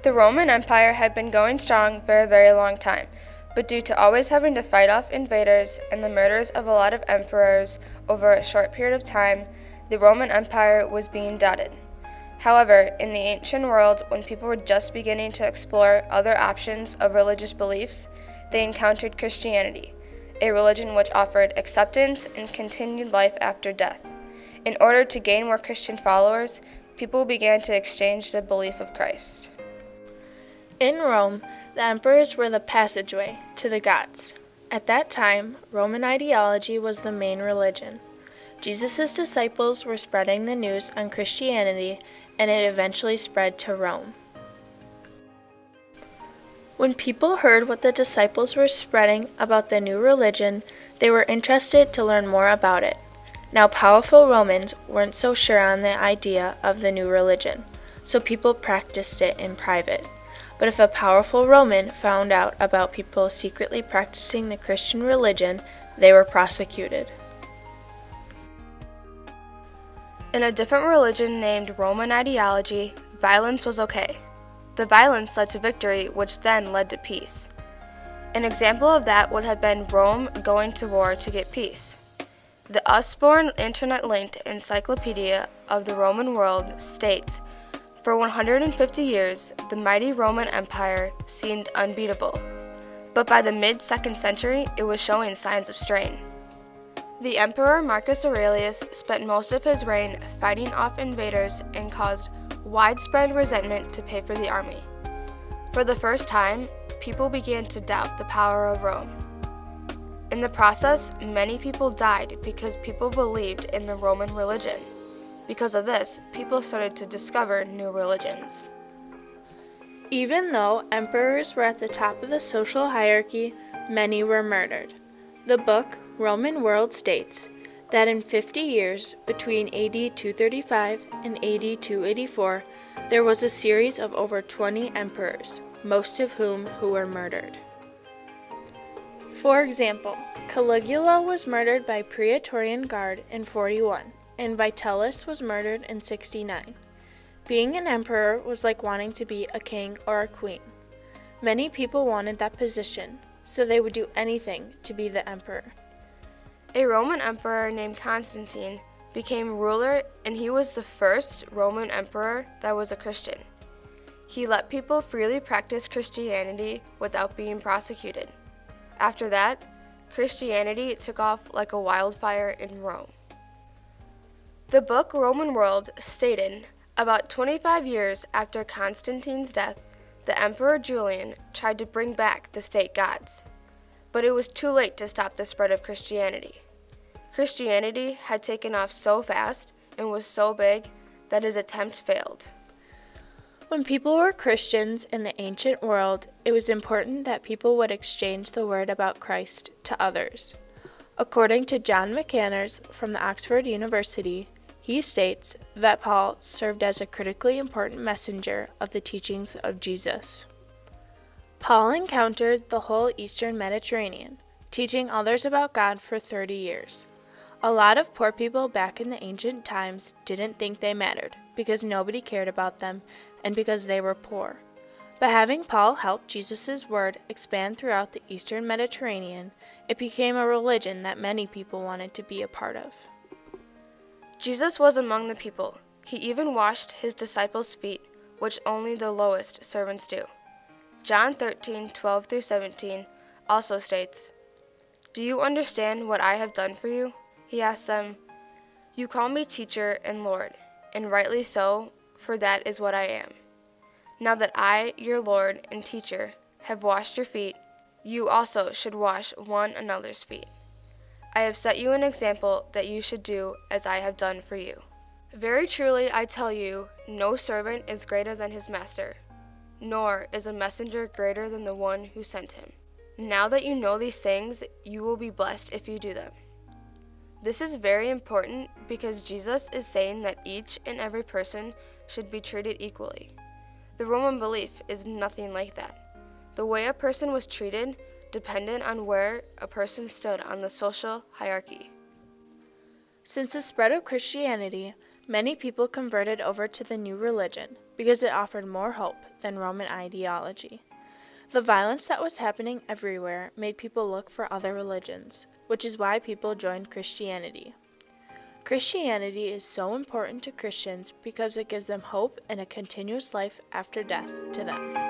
The Roman Empire had been going strong for a very long time, but due to always having to fight off invaders and the murders of a lot of emperors over a short period of time, the Roman Empire was being doubted. However, in the ancient world, when people were just beginning to explore other options of religious beliefs, they encountered Christianity, a religion which offered acceptance and continued life after death. In order to gain more Christian followers, people began to exchange the belief of Christ. In Rome, the emperors were the passageway to the gods. At that time, Roman ideology was the main religion. Jesus' disciples were spreading the news on Christianity, and it eventually spread to Rome. When people heard what the disciples were spreading about the new religion, they were interested to learn more about it. Now, powerful Romans weren't so sure on the idea of the new religion, so people practiced it in private. But if a powerful Roman found out about people secretly practicing the Christian religion, they were prosecuted. In a different religion named Roman ideology, violence was okay. The violence led to victory, which then led to peace. An example of that would have been Rome going to war to get peace. The Usborne internet-linked Encyclopedia of the Roman World states, "For 150 years, the mighty Roman Empire seemed unbeatable, but by the mid-2nd century, it was showing signs of strain." The Emperor Marcus Aurelius spent most of his reign fighting off invaders and caused widespread resentment to pay for the army. For the first time, people began to doubt the power of Rome. In the process, many people died because people believed in the Roman religion. Because of this, people started to discover new religions. Even though emperors were at the top of the social hierarchy, many were murdered. The book Roman World states that in 50 years, between AD 235 and AD 284, there was a series of over 20 emperors, most of whom were murdered. For example, Caligula was murdered by Praetorian Guard in 41, and Vitellius was murdered in 69. Being an emperor was like wanting to be a king or a queen. Many people wanted that position, so they would do anything to be the emperor. A Roman emperor named Constantine became ruler, and he was the first Roman emperor that was a Christian. He let people freely practice Christianity without being prosecuted. After that, Christianity took off like a wildfire in Rome. The book Roman World stated, about 25 years after Constantine's death, the Emperor Julian tried to bring back the state gods. But it was too late to stop the spread of Christianity. Christianity had taken off so fast and was so big that his attempt failed. When people were Christians in the ancient world, it was important that people would exchange the word about Christ to others. According to John McCanners from the Oxford University, he states that Paul served as a critically important messenger of the teachings of Jesus. Paul encountered the whole Eastern Mediterranean, teaching others about God for 30 years. A lot of poor people back in the ancient times didn't think they mattered because nobody cared about them and because they were poor. But having Paul help Jesus' word expand throughout the Eastern Mediterranean, it became a religion that many people wanted to be a part of. Jesus was among the people. He even washed his disciples' feet, which only the lowest servants do. John 13:12-17 also states, "Do you understand what I have done for you?" He asked them, "You call me teacher and Lord, and rightly so, for that is what I am. Now that I, your Lord and teacher, have washed your feet, you also should wash one another's feet. I have set you an example that you should do as I have done for you. Very truly I tell you, no servant is greater than his master, nor is a messenger greater than the one who sent him. Now that you know these things, you will be blessed if you do them." This is very important because Jesus is saying that each and every person should be treated equally. The Roman belief is nothing like that. The way a person was treated depended on where a person stood on the social hierarchy. Since the spread of Christianity, Many people converted over to the new religion because it offered more hope than Roman ideology. The violence that was happening everywhere made people look for other religions, which is why people joined Christianity. Christianity is so important to Christians because it gives them hope and a continuous life after death to them.